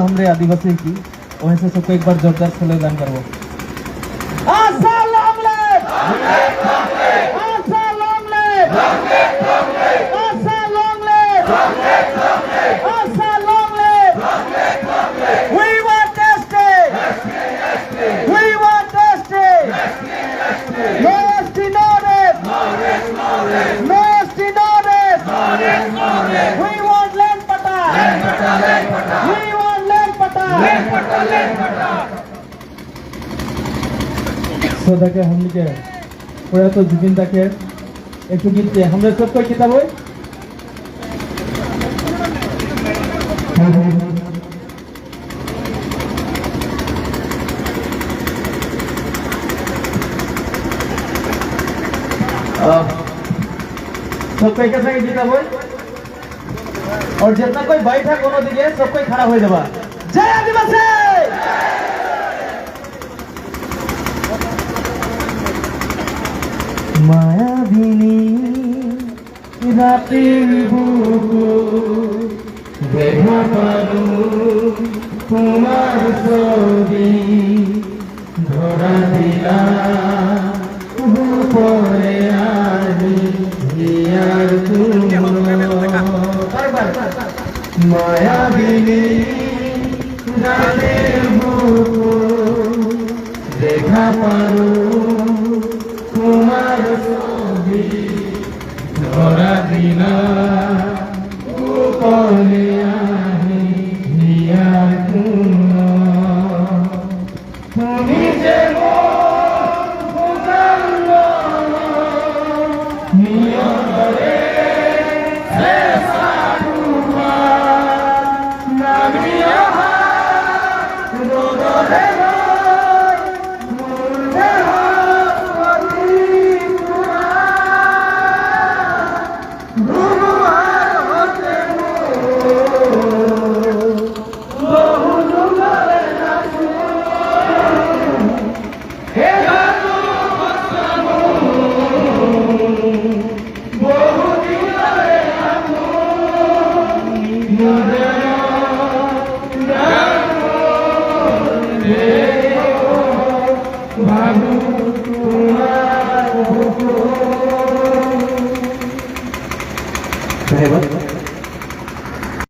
हमरे आदिवासी की वैसे सबको एक बार जोरदार स्लोगन करवो। Asha long live Asha long live Asha long live Asha long live we want justice we want justice no justice no death no justice no death we want land pata we want land pata श्रोता के हम के पूरा तो जुबिन दा के एक गीत के हमरे सब कोई किताब होय सब कोई के संगे किताब होय और जितना कोई बैठा कोनो दिखे सब कोई खड़ा हो जाबा। जय आदिवासी मायाबिनी रातेर बुकु দেখা পালো তোমার ছবি ধরা দিলা উপরে আমি হিয়ার মায়াবিনী রাতের বুকু দেখা পালো তোমার ছবি ধরা দিলা উপরে আমি হিয়ার তুমি যে নিয়রে নামিয়া রোদরে Babu